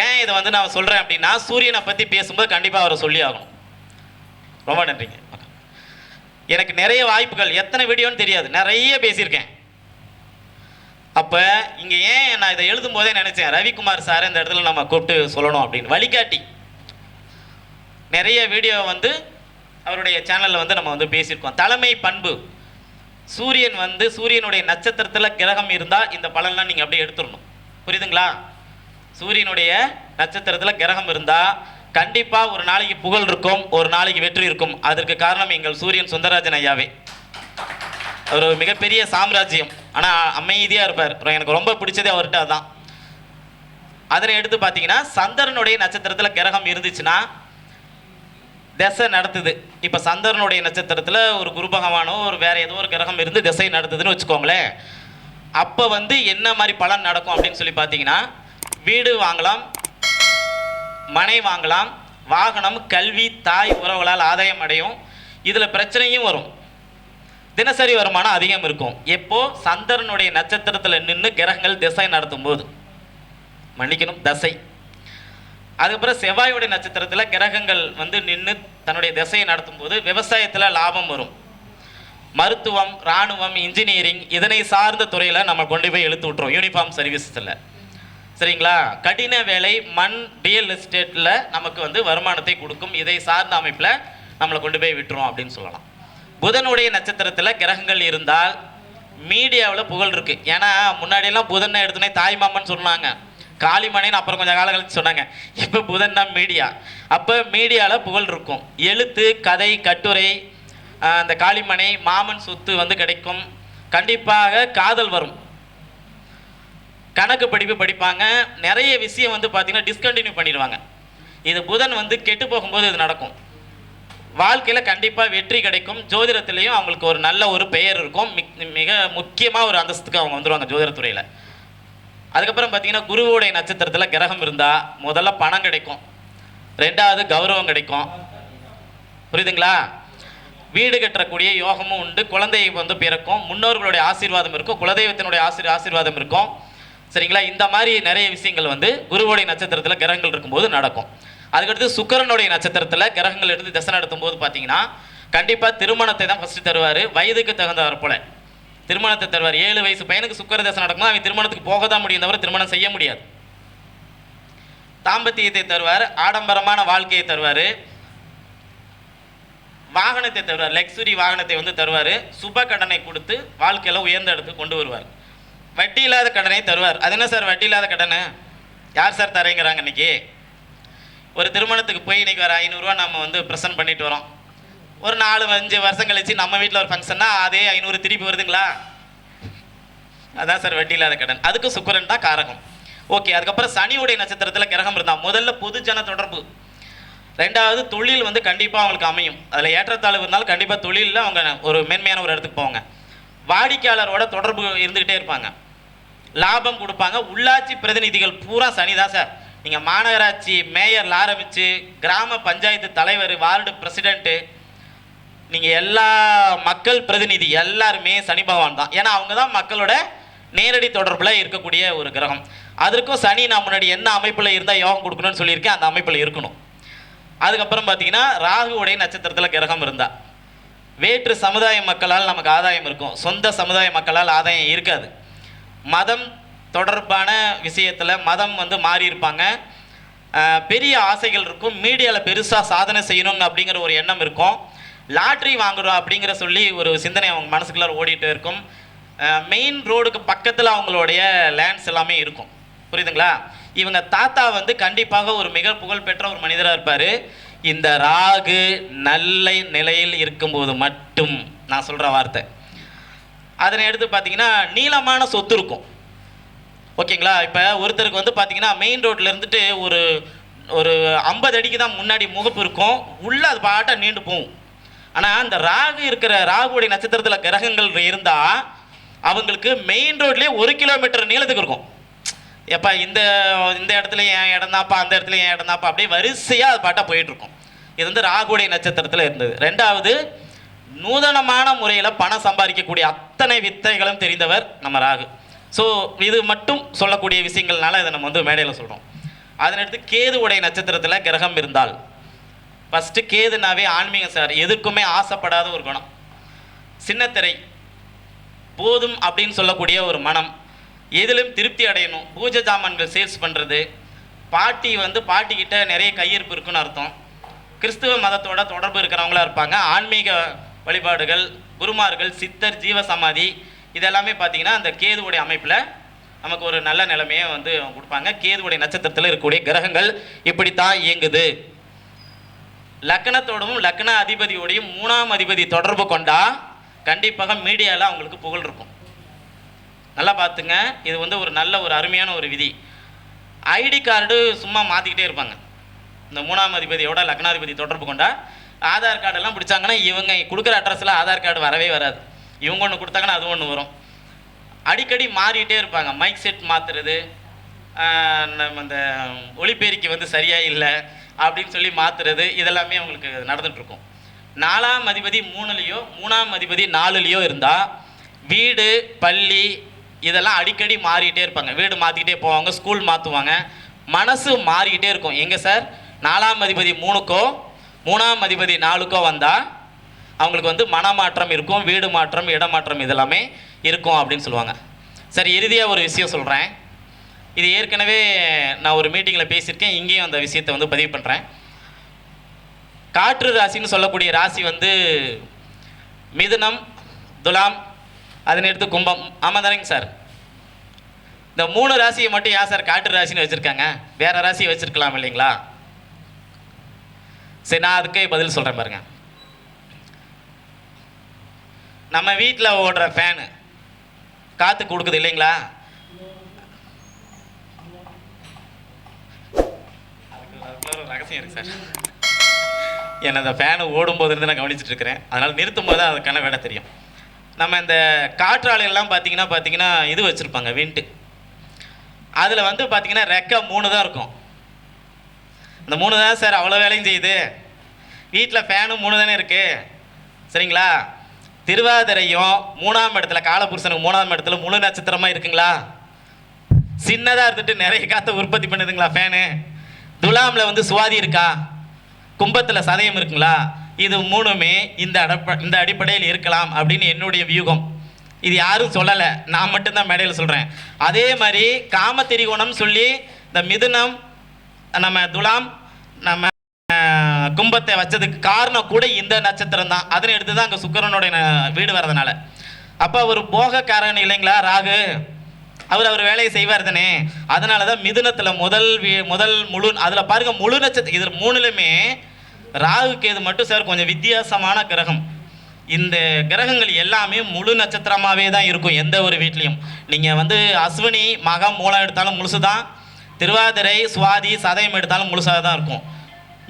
ஏன் இதை வந்து நான் சொல்கிறேன் அப்படின்னா, சூரியனை பற்றி பேசும்போது கண்டிப்பாக அவரை சொல்லி ஆகணும். ரொம்ப நன்றிங்க. எனக்கு நிறைய வாய்ப்புகள், எத்தனை வீடியோன்னு தெரியாது, நிறைய பேசியிருக்கேன். அப்போ இங்கே ஏன் நான் இதை எழுதும் போதே நினச்சேன், ரவிக்குமார் சார் இந்த இடத்துல நம்ம கூப்பிட்டு சொல்லணும் அப்படின்னு. வழிகாட்டி நிறைய வீடியோ வந்து அவருடைய சேனலில் வந்து நம்ம வந்து பேசியிருக்கோம். தலைமை பண்பு, சூரியன் வந்து சூரியனுடைய நட்சத்திரத்தில் கிரகம் இருந்தால் இந்த பலன்லாம் நீங்கள் அப்படியே எடுத்துடணும், புரியுதுங்களா. சூரியனுடைய நட்சத்திரத்தில் கிரகம் இருந்தால் கண்டிப்பாக ஒரு நாளைக்கு புகழ் இருக்கும், ஒரு நாளைக்கு வெற்றி இருக்கும். அதற்கு காரணம் எங்கள் சூரியன் சுந்தரராஜன் ஐயாவே. அவர் ஒரு மிகப்பெரிய சாம்ராஜ்யம், ஆனால் அமைதியாக இருப்பார். எனக்கு ரொம்ப பிடிச்சதே அவர்கிட்ட அதுதான். அதனை எடுத்து பார்த்தீங்கன்னா சந்திரனுடைய நட்சத்திரத்தில் கிரகம் இருந்துச்சுன்னா திசை நடத்துது. இப்போ சந்திரனுடைய நட்சத்திரத்தில் ஒரு குரு பகவானோ ஒரு வேறு ஏதோ ஒரு கிரகம் இருந்து திசை நடத்துதுன்னு வச்சுக்கோங்களேன். அப்போ வந்து என்ன மாதிரி பலன் நடக்கும் அப்படின்னு சொல்லி பார்த்தீங்கன்னா, வீடு வாங்கலாம், மனை வாங்கலாம், வாகனம், கல்வி, தாய் உறவுகளால் ஆதாயம் அடையும். இதில் பிரச்சனையும் வரும். தினசரி வருமானம் அதிகம் இருக்கும். எப்போ சந்திரனுடைய நட்சத்திரத்தில் நின்று கிரகங்கள் திசை நடத்தும் போது, மன்னிக்கணும், தசை. அதுக்கப்புறம் செவ்வாயுடைய நட்சத்திரத்தில் கிரகங்கள் வந்து நின்று தன்னுடைய திசையை நடத்தும் போது விவசாயத்தில் லாபம் வரும். மருத்துவம், இராணுவம், இன்ஜினியரிங் இதனை சார்ந்த துறையில் நம்ம கொண்டு போய் இழுத்து விட்டுரும் யூனிஃபார்ம் சர்வீஸில். சரிங்களா? கடின வேலை, மண், ரியல் எஸ்டேட்டில் நமக்கு வந்து வருமானத்தை கொடுக்கும். இதை சார்ந்த அமைப்பில் நம்மளை கொண்டு போய் விட்டுரும் அப்படின்னு சொல்லலாம். புதனுடைய நட்சத்திரத்தில் கிரகங்கள் இருந்தால் மீடியாவில் புகழ் இருக்குது. ஏன்னா முன்னாடியெல்லாம் புதனை எடுத்துனே தாய்மாமன் சொன்னாங்க, காளிமணின்னு அப்புறம் கொஞ்சம் காலம் கழிச்சு சொன்னாங்க. இப்போ புதன் தான் மீடியா. அப்போ மீடியாவில் புகழ் இருக்கும். எழுத்து, கதை, கட்டுரை, அந்த காளிமனை, மாமன் சொத்து வந்து கிடைக்கும். கண்டிப்பாக காதல் வரும். கணக்கு படிப்பு படிப்பாங்க. நிறைய விஷயம் வந்து பார்த்திங்கன்னா டிஸ்கண்டினியூ பண்ணிடுவாங்க. இது புதன் வந்து கெட்டு போகும்போது இது நடக்கும். வாழ்க்கையில் கண்டிப்பாக வெற்றி கிடைக்கும். ஜோதிடத்துலேயும் அவங்களுக்கு ஒரு நல்ல ஒரு பெயர் இருக்கும். மிக முக்கியமாக ஒரு அந்தஸ்துக்கு அவங்க வந்துடுவாங்க ஜோதிடத்துறையில். அதுக்கப்புறம் பார்த்தீங்கன்னா குருவுடைய நட்சத்திரத்தில் கிரகம் இருந்தால் முதல்ல பணம் கிடைக்கும், ரெண்டாவது கௌரவம் கிடைக்கும். புரியுதுங்களா? வீடு கட்டக்கூடிய யோகமும் உண்டு. குழந்தை வந்து பிறக்கும். முன்னோர்களுடைய ஆசீர்வாதம் இருக்கும். குலதெய்வத்தினுடைய ஆசீர்வாதம் இருக்கும். சரிங்களா? இந்த மாதிரி நிறைய விஷயங்கள் வந்து குருவுடைய நட்சத்திரத்தில் கிரகங்கள் இருக்கும்போது நடக்கும். அதுக்கடுத்து சுக்கிரனுடைய நட்சத்திரத்தில் கிரகங்கள் எடுத்து திசை நடத்தும் போது பார்த்தீங்கன்னா கண்டிப்பாக திருமணத்தை தான் ஃபஸ்ட்டு தருவார். வயதுக்கு தகுந்தவர் போல திருமணத்தை தருவார். 7 வயசு பையனுக்கு சுக்கிர தசை நடக்கும்போது அவன் திருமணத்துக்கு போக தான் முடியும், தவிர திருமணம் செய்ய முடியாது. தாம்பத்தியத்தை தருவார். ஆடம்பரமான வாழ்க்கையை தருவார். வாகனத்தை தருவார். லக்ஸுரி வாகனத்தை வந்து தருவார். சுப கடனை கொடுத்து வாழ்க்கையில் உயர்ந்த இடத்துக்கு கொண்டு வருவார். வட்டி இல்லாத கடனை தருவார். அது என்ன சார் வட்டி இல்லாத கடனை? யார் சார் தரேங்கிறாங்க? இன்றைக்கி ஒரு திருமணத்துக்கு போய் இன்றைக்கி ஒரு 500 ரூபா நம்ம வந்து ப்ரெசென்ட் பண்ணிட்டு வரோம். ஒரு 4-5 வருஷம் கழிச்சு நம்ம வீட்டில் ஒரு ஃபங்க்ஷன்னா அதே 500 திருப்பி வருதுங்களா? அதான் சார் வட்டி இல்லாத கடன். அதுக்கு சுக்கிரன் தான் காரகம். ஓகே. அதுக்கப்புறம் சனியுடைய நட்சத்திரத்தில் கிரகம் இருந்தால் முதல்ல பொதுஜன தொடர்பு, ரெண்டாவது தொழில் வந்து கண்டிப்பாக அவங்களுக்கு அமையும். அதில் ஏற்றத்தாழ்வு இருந்தாலும் கண்டிப்பாக தொழிலில் அவங்க ஒரு மேன்மையான ஒரு இடத்துக்கு போவாங்க. வாடிக்கையாளரோட தொடர்பு இருந்துக்கிட்டே இருப்பாங்க. லாபம் கொடுப்பாங்க. உள்ளாட்சி பிரதிநிதிகள் பூரா சனி தான் சார். நீங்கள் மாநகராட்சி மேயரில் ஆரம்பித்து கிராம பஞ்சாயத்து தலைவர், வார்டு பிரசிடெண்ட்டு, நீங்கள் எல்லா மக்கள் பிரதிநிதி எல்லாருமே சனி பகவான் தான். ஏன்னா அவங்க தான் மக்களோட நேரடி தொடர்பில் இருக்கக்கூடிய ஒரு கிரகம். அதற்கும் சனி நான் முன்னாடி என்ன அமைப்பில் இருந்தால் யோகம் கொடுக்கணும்னு சொல்லியிருக்கேன், அந்த அமைப்பில் இருக்கணும். அதுக்கப்புறம் பார்த்தீங்கன்னா ராகுவுடைய நட்சத்திரத்தில் கிரகம் இருந்தால் வேற்று சமுதாய மக்களால் நமக்கு ஆதாயம் இருக்கும். சொந்த சமுதாய மக்களால் ஆதாயம் இருக்காது. மதம் தொடர்பான விஷயத்தில் மதம் வந்து மாறி இருப்பாங்க. பெரிய ஆசைகள் இருக்கும். மீடியாவில் பெருசாக சாதனை செய்யணும்னு அப்படிங்கிற ஒரு எண்ணம் இருக்கும். லாட்ரி வாங்குறோம் அப்படிங்கிற சொல்லி ஒரு சிந்தனை அவங்க மனசுக்குள்ளார ஓடிட்டு இருக்கும். மெயின் ரோடுக்கு பக்கத்தில் அவங்களுடைய லேண்ட்ஸ் எல்லாமே இருக்கும். புரியுதுங்களா? இவங்க தாத்தா வந்து கண்டிப்பாக ஒரு மிக புகழ்பெற்ற ஒரு மனிதராக இருப்பார். இந்த ராகு நல்ல நிலையில் இருக்கும்போது மட்டும் நான் சொல்கிற வார்த்தை. அதனை எடுத்து பார்த்தீங்கன்னா நீளமான சொத்து இருக்கும். ஓகேங்களா? இப்போ ஒருத்தருக்கு வந்து பார்த்தீங்கன்னா மெயின் ரோட்டில் இருந்துட்டு ஒரு ஒரு 50 அடிக்கு தான் முன்னாடி முகப்பு இருக்கும். உள்ளே அது பாட்டாக நீண்டு போகும். ஆனால் அந்த ராகு இருக்கிற ராகுடைய நட்சத்திரத்தில் கிரகங்கள் இருந்தால் அவங்களுக்கு மெயின் ரோட்லேயே 1 கிலோமீட்டர் நீளத்துக்கு இருக்கும். எப்போ இந்த இந்த இடத்துல என் இடம் தான்ப்பா, அந்த இடத்துல என் இடம் தான்ப்பா, அப்படியே வரிசையாக அது பாட்டாக போயிட்டுருக்கும். இது வந்து ராகுடைய நட்சத்திரத்தில் இருந்தது. ரெண்டாவது, நூதனமான முறையில் பணம் சம்பாதிக்கக்கூடிய அத்தனை வித்தைகளும் தெரிந்தவர் நம்ம ராகு. ஸோ இது மட்டும் சொல்லக்கூடிய விஷயங்கள்னால இதை நம்ம வந்து மேடையில் சொல்கிறோம். அதனடுத்து கேதுவுடைய நட்சத்திரத்தில் கிரகம் இருந்தால், ஃபஸ்ட்டு கேதுனாவே ஆன்மீகம் சார். எதுக்குமே ஆசைப்படாத ஒரு குணம். சின்னத்திரை போதும் அப்படின்னு சொல்லக்கூடிய ஒரு மனம். எதிலும் திருப்தி அடையணும். பூஜை ஜாமான்கள் சேல்ஸ் பண்ணுறது. பாட்டி வந்து பாட்டிக்கிட்ட நிறைய கையிருப்பு இருக்குன்னு அர்த்தம். கிறிஸ்துவ மதத்தோட தொடர்பு இருக்கிறவங்களா இருப்பாங்க. ஆன்மீக வழிபாடுகள், குருமார்கள், சித்தர், ஜீவசமாதி இதெல்லாமே பார்த்தீங்கன்னா அந்த கேதுவுடைய அமைப்பில் நமக்கு ஒரு நல்ல நிலைமையை வந்து கொடுப்பாங்க. கேதுவுடைய நட்சத்திரத்தில் இருக்கக்கூடிய கிரகங்கள் இப்படித்தான் இயங்குது. லக்னத்தோடவும் லக்ன அதிபதியோடையும் 3ஆம் அதிபதி தொடர்பு கொண்டா கண்டிப்பாக மீடியாவில் அவங்களுக்கு புகழ் இருக்கும். நல்லா பார்த்துங்க. இது வந்து ஒரு நல்ல ஒரு அருமையான ஒரு விதி. ஐடி கார்டு சும்மா மாற்றிக்கிட்டே இருப்பாங்க. இந்த 3ஆம் அதிபதியோட லக்னாதிபதி தொடர்பு கொண்டா ஆதார் கார்டெல்லாம் பிடிச்சாங்கன்னா இவங்க கொடுக்குற அட்ரஸில் ஆதார் கார்டு வரவே வராது. இவங்க ஒன்று கொடுத்தாங்கன்னா அது ஒன்று வரும். அடிக்கடி மாறிக்கிட்டே இருப்பாங்க. மைக் செட் மாற்றுறது, நம்ம இந்த ஒளிபெருக்கி வந்து சரியாக இல்லை அப்படின்னு சொல்லி மாற்றுறது, இதெல்லாமே அவங்களுக்கு நடந்துகிட்ருக்கும். 4ஆம் அதிபதி 3லேயோ 3ஆம் அதிபதி 4லேயோ இருந்தால் வீடு பள்ளி இதெல்லாம் அடிக்கடி மாறிக்கிட்டே இருப்பாங்க. வீடு மாற்றிக்கிட்டே போவாங்க, ஸ்கூல் மாற்றுவாங்க, மனசு மாறிக்கிட்டே இருக்கும். எங்கே சார் 4ஆம் அதிபதி 3க்கோ 3ஆம் அதிபதி 4க்கோ வந்தால் அவங்களுக்கு வந்து மனமாற்றம் இருக்கும், வீடு மாற்றம், இடமாற்றம் இதெல்லாமே இருக்கும் அப்படின்னு சொல்லுவாங்க. சரி, இறுதியாக ஒரு விஷயம் சொல்கிறேன். இது ஏற்கனவே நான் ஒரு மீட்டிங்கில் பேசியிருக்கேன், இங்கேயும் அந்த விஷயத்தை வந்து பதிவு பண்ணுறேன். காற்று ராசின்னு சொல்லக்கூடிய ராசி வந்து மிதுனம், துலாம், அதனை எடுத்து கும்பம். ஆமாம் தானேங்க சார்? இந்த 3 ராசியை மட்டும் ஏன் சார் காற்று ராசின்னு வச்சுருக்காங்க? வேறு ராசியை வச்சுருக்கலாம் இல்லைங்களா? சரி, நான் அதுக்கே பதில் சொல்கிறேன் பாருங்கள். நம்ம வீட்டில் ஓடுற ஃபேனு காற்று கொடுக்குது இல்லைங்களா? அதுக்கு ஒரு ரகசியம் இருக்குது சார். ஏன்னா அந்த ஃபேனு ஓடும்போது இருந்து நான் கவனிச்சுட்டு இருக்கிறேன், அதனால் நிறுத்தும் போது அதுக்கான வேலை தெரியும். நம்ம இந்த காற்றாலையெல்லாம் பார்த்தீங்கன்னா இது வச்சுருப்பாங்க விண்டு. அதில் வந்து பார்த்தீங்கன்னா ரெக்கை 3 தான் இருக்கும். இந்த 3 தான் சார் அவ்வளோ வேலையும் செய்யுது. வீட்டில் ஃபேனும் 3 தானே இருக்குது, சரிங்களா? திருவாதிரையும் 3ஆம் இடத்துல, காலபுருஷனுக்கு 3ஆம் இடத்துல முழு நட்சத்திரமாக இருக்குங்களா? சின்னதாக இருந்துட்டு நிறைய காற்றை உற்பத்தி பண்ணுதுங்களா ஃபேனு? துலாமில் வந்து சுவாதி இருக்கா? கும்பத்தில் சதயம் இருக்குங்களா? இது 3மே இந்த அடிப்படையில் இருக்கலாம் அப்படின்னு என்னுடைய வியூகம். இது யாரும் சொல்லலை, நான் மட்டும்தான் மேடையில் சொல்கிறேன். அதே மாதிரி காமத்திரிகோணம் சொல்லி இந்த மிதுனம், நம்ம துலாம், நம்ம கும்பத்தை வச்சதுக்கு காரணம் கூட இந்த நட்சத்திரம் தான். அதனை எடுத்து தான் அங்கே சுக்கிரனுடைய வீடு வர்றதுனால. அப்போ ஒரு போகக்காரன் இல்லைங்களா ராகு, அவர் வேலையை செய்வார் தானே. அதனால தான் மிதுனத்தில் முதல் முழு, அதில் பாருங்கள் முழு நட்சத்திரம். இதில் 3லுமே ராகு கேது மட்டும் சார் கொஞ்சம் வித்தியாசமான கிரகம். இந்த கிரகங்கள் எல்லாமே முழு நட்சத்திரமாகவே தான் இருக்கும் எந்த ஒரு வீட்லேயும். நீங்கள் வந்து அஸ்வினி மகம் மூலம் எடுத்தாலும் முழுசு தான், திருவாதிரை சுவாதி சதயம் எடுத்தாலும் முழுசாக தான் இருக்கும்.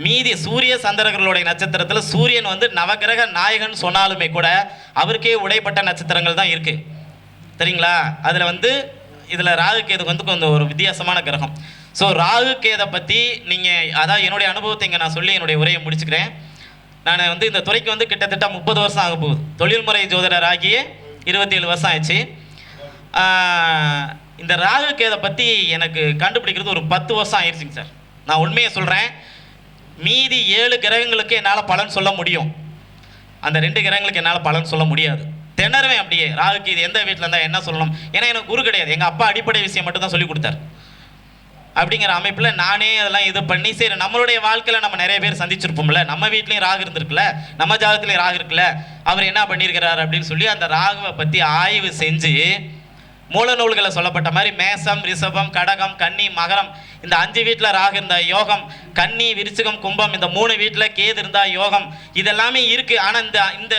மீதி சூரிய சந்திரர்களுடைய நட்சத்திரத்தில் சூரியன் வந்து நவகிரக நாயகன் சொன்னாலுமே கூட அவருக்கே உடைப்பட்ட நட்சத்திரங்கள் தான் இருக்குது, சரிங்களா? அதில் வந்து இதில் ராகு கேது வந்து கொஞ்சம் ஒரு வித்தியாசமான கிரகம். ஸோ ராகு கேதை பற்றி நீங்கள், அதான் என்னுடைய அனுபவத்தை இங்கே நான் சொல்லி என்னுடைய உரையை முடிச்சுக்கிறேன். நான் வந்து இந்த துறைக்கு வந்து கிட்டத்தட்ட 30 வருஷம் ஆக போகுது. தொழில்முறை ஜோதிடர் ஆகிய 27 வருஷம் ஆயிடுச்சு. இந்த ராகு கேதை பற்றி எனக்கு கண்டுபிடிக்கிறது ஒரு 10 வருஷம் ஆயிடுச்சுங்க சார். நான் உண்மையை சொல்கிறேன். மீதி 7 கிரகங்களுக்கு என்னால் பலன் சொல்ல முடியும், அந்த 2 கிரகங்களுக்கு என்னால் பலன் சொல்ல முடியாது. திணறுவேன் அப்படியே. ராகுக்கு இது எந்த வீட்டில் இருந்தால் என்ன சொல்லணும், ஏன்னா எனக்கு குரு கிடையாது. எங்கள் அப்பா அடிப்படை விஷயம் மட்டும் தான் சொல்லி கொடுத்தார். அப்படிங்கிற அமைப்பில் நானே அதெல்லாம் இது பண்ணி, சரி நம்மளுடைய வாழ்க்கையில் நம்ம நிறைய பேர் சந்திச்சிருப்போம்ல, நம்ம வீட்லேயும் ராகு இருந்திருக்குல்ல, நம்ம ஜாதகத்துலேயும் ராகு இருக்குல்ல, அவர் என்ன பண்ணியிருக்கிறார் அப்படின்னு சொல்லி அந்த ராகுவை பற்றி ஆய்வு செஞ்சு மூல நூல்களை சொல்லப்பட்ட மாதிரி மேசம், ரிஷபம், கடகம், கன்னி, மகரம் இந்த 5 வீட்டில் ராகு இருந்தால் யோகம், கன்னி, விருச்சிகம், கும்பம் இந்த 3 வீட்டில் கேது இருந்தால் யோகம், இதெல்லாமே இருக்குது. ஆனால் இந்த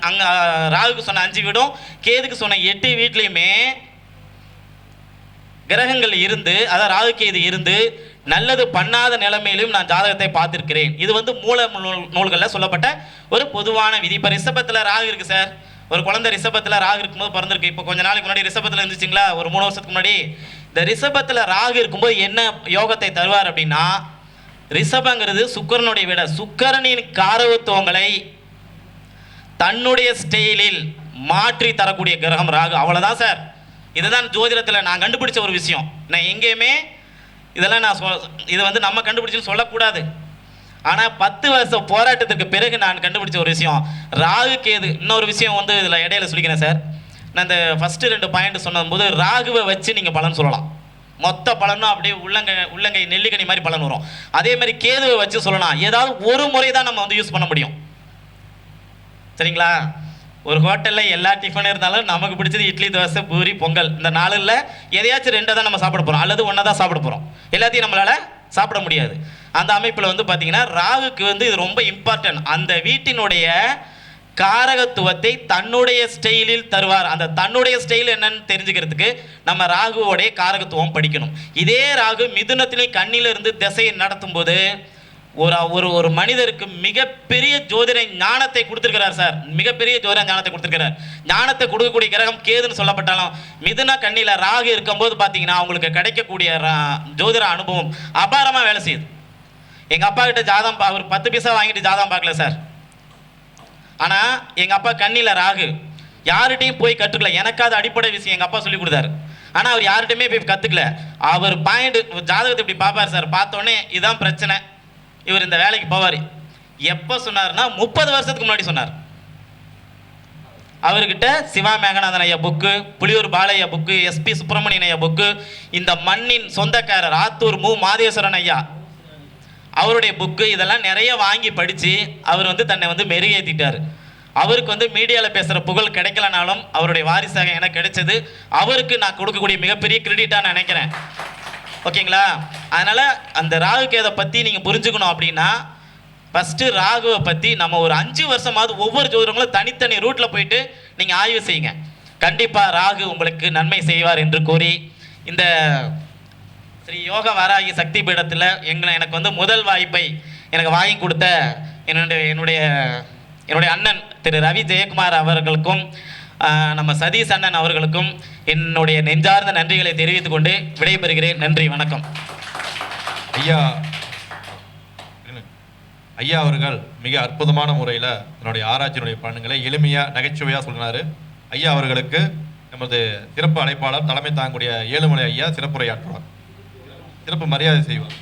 அங்கே ராகுக்கு சொன்ன 5 வீடும் கேதுக்கு சொன்ன 8 வீட்லேயுமே கிரகங்கள் இருந்து, அதாவது ராகு கேது இருந்து நல்லது பண்ணாத நிலைமையிலும் நான் ஜாதகத்தை பார்த்துருக்கிறேன். இது வந்து மூல நூல்களில் சொல்லப்பட்ட ஒரு பொதுவான விதி. இப்போ ரிஷபத்தில் ராகு இருக்குது சார், ஒரு குழந்தை ரிஷபத்தில் ராகு இருக்கும்போது பிறந்திருக்கு. இப்போ கொஞ்ச நாளைக்கு முன்னாடி ரிஷபத்தில் இருந்துச்சுங்களா, ஒரு 3 வருஷத்துக்கு முன்னாடி. இந்த ரிஷபத்தில் ராகு இருக்கும்போது என்ன யோகத்தை தருவார் அப்படின்னா, ரிஷபங்கிறது சுக்கிரனுடைய விட சுக்கிரனின் காரகத்துவங்களை தன்னுடைய ஸ்டைலில் மாற்றி தரக்கூடிய கிரகம் ராகு. அவ்வளோதான் சார். இதுதான் ஜோதிடத்தில் நான் கண்டுபிடிச்ச ஒரு விஷயம். நான் எங்கேயுமே இதெல்லாம் இது வந்து நம்ம கண்டுபிடிச்சுன்னு சொல்லக்கூடாது. ஆனால் 10 வருஷ போராட்டத்துக்கு பிறகு நான் கண்டுபிடிச்ச ஒரு விஷயம் ராகு கேது. இன்னொரு விஷயம் வந்து இதில் இடையில சொல்லிக்கிறேன் சார். நான் இந்த ஃபஸ்ட்டு 2 பாயிண்ட் சொன்னபோது ராகுவை வச்சு நீங்கள் பலன் சொல்லலாம். மொத்த பலனும் அப்படியே உள்ளங்கை நெல்லிக்கனி மாதிரி பலன் வரும். அதே மாதிரி கேதுவை வச்சு சொல்லலாம். ஏதாவது ஒரு முறை தான் நம்ம வந்து யூஸ் பண்ண முடியும், சரிங்களா? ஒரு ஹோட்டலில் எல்லா டிஃபன் இருந்தாலும் நமக்கு பிடிச்சது இட்லி, தோசை, பூரி, பொங்கல். இந்த 4ல் எதையாச்சும் 2 தான் நம்ம சாப்பிட போகிறோம், அல்லது 1 தான் சாப்பிட போகிறோம். எல்லாத்தையும் நம்மளால் சாப்பிட முடியாது. அந்த அமைப்பில் வந்து பார்த்திங்கன்னா ராகுக்கு வந்து இது ரொம்ப இம்பார்ட்டன்ட். அந்த வீட்டினுடைய காரகத்துவத்தை தன்னுடைய ஸ்டைலில் தருவார். அந்த தன்னுடைய ஸ்டைல் என்னன்னு தெரிஞ்சுக்கிறதுக்கு நம்ம ராகுவோடைய காரகத்துவம் படிக்கணும். இதே ராகு மிதுனத்திலையும் கண்ணிலிருந்து திசையை நடத்தும் போது ஒரு மனிதருக்கு மிகப்பெரிய ஜோதிட ஞானத்தை கொடுத்துருக்கிறார் சார். மிகப்பெரிய ஜோதிட ஞானத்தை கொடுத்துருக்கிறார். ஞானத்தை கொடுக்கக்கூடிய கிரகம் கேதுன்னு சொல்லப்பட்டாலும் மிதுன கண்ணியில் ராகு இருக்கும்போது பார்த்தீங்கன்னா அவங்களுக்கு கிடைக்கக்கூடிய ஜோதிட அனுபவம் அபாரமாக வேலை செய்யுது. எங்கள் அப்பா கிட்ட ஜாதகம் அவர் 10 பைசா வாங்கிட்டு ஜாதகம் பார்க்கல சார். ஆனால் எங்கள் அப்பா கண்ணியில் ராகு, யார்கிட்டையும் போய் கற்றுக்கல. எனக்கு அது அடிப்படை விஷயம் எங்கள் அப்பா சொல்லி கொடுத்தாரு. ஆனால் அவர் யார்கிட்டையுமே போய் கற்றுக்கல. அவர் பாயிண்ட் ஜாதகத்தை இப்படி பார்ப்பார் சார். பார்த்தோன்னே இதுதான் பிரச்சனை, இவர் இந்த வேலைக்கு போவார். எப்போ சொன்னார்னா 30 வருஷத்துக்கு முன்னாடி சொன்னார். அவர்கிட்ட சிவா மேகநாதன் ஐயா book, Puliyur Balaiah book, SP Subramanian ஐயா புக்கு, இந்த மண்ணின் சொந்தக்காரர் ஆத்தூர் மாதேஸ்வரன் ஐயா அவருடைய புக்கு, இதெல்லாம் நிறைய வாங்கி படித்து அவர் தன்னை மெருகேற்றிட்டார். அவருக்கு மீடியாவில் பேசுகிற புகழ் கிடைக்கலனாலும் அவருடைய வாரிசாக எனக்கு கிடைச்சது. அவருக்கு நான் கொடுக்கக்கூடிய மிகப்பெரிய கிரெடிட்டாக நினைக்கிறேன். ஓகேங்களா? அதனால் அந்த ராகு கேதை பற்றி நீங்கள் புரிஞ்சுக்கணும் அப்படின்னா ஃபஸ்ட்டு ராகுவை பற்றி நம்ம ஒரு 5 வருஷமாவது ஒவ்வொரு ஜோதிடங்களும் தனித்தனி ரூட்டில் போயிட்டு நீங்கள் ஆய்வு செய்யுங்க. கண்டிப்பாக ராகு உங்களுக்கு நன்மை செய்வார் என்று கூறி, இந்த ஸ்ரீ யோக வாராகி சக்தி பீடத்தில் எனக்கு முதல் வாய்ப்பை எனக்கு வாங்கி கொடுத்த என்னுடைய அண்ணன் திரு ரவி ஜெயக்குமார் அவர்களுக்கும் நம்ம சதீஷ் அண்ணன் அவர்களுக்கும் என்னுடைய நெஞ்சார்ந்த நன்றிகளை தெரிவித்துக் கொண்டு விடைபெறுகிறேன். நன்றி, வணக்கம். ஐயா அவர்கள் மிக அற்புதமான முறையில் என்னுடைய ஆராய்ச்சியினுடைய பலன்களை எளிமையாக நகைச்சுவையாக சொன்னார். ஐயா அவர்களுக்கு நமது சிறப்பு அழைப்பாளர் தலைமை தாங்கக்கூடிய ஏழுமலை ஐயா சிறப்புரையாற்றுவார். சிறப்பு மரியாதை செய்வார்.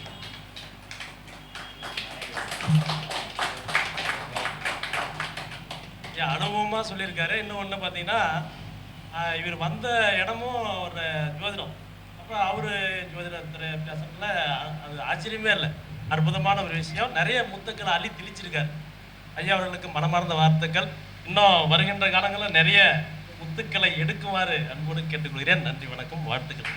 அனுபவமாக சொல்லியிருக்காரு. இன்னும் ஒன்று பார்த்தீங்கன்னா, இவர் வந்த இடமும் ஒரு ஜோதிடம். அப்போ அவர் ஜோதிடத்துறை பேசுறதுல அது ஆச்சரியமே இல்லை. அற்புதமான ஒரு விஷயம். நிறைய முத்துக்களை அள்ளி தெளிச்சிருக்கார். ஐயா அவர்களுக்கு மனமார்ந்த வாழ்த்துக்கள். இன்னும் வருகின்ற காலங்களில் நிறைய முத்துக்களை எடுக்குமாறு அன்போடு கேட்டுக்கொள்கிறேன். நன்றி, வணக்கம், வாழ்த்துக்கள்.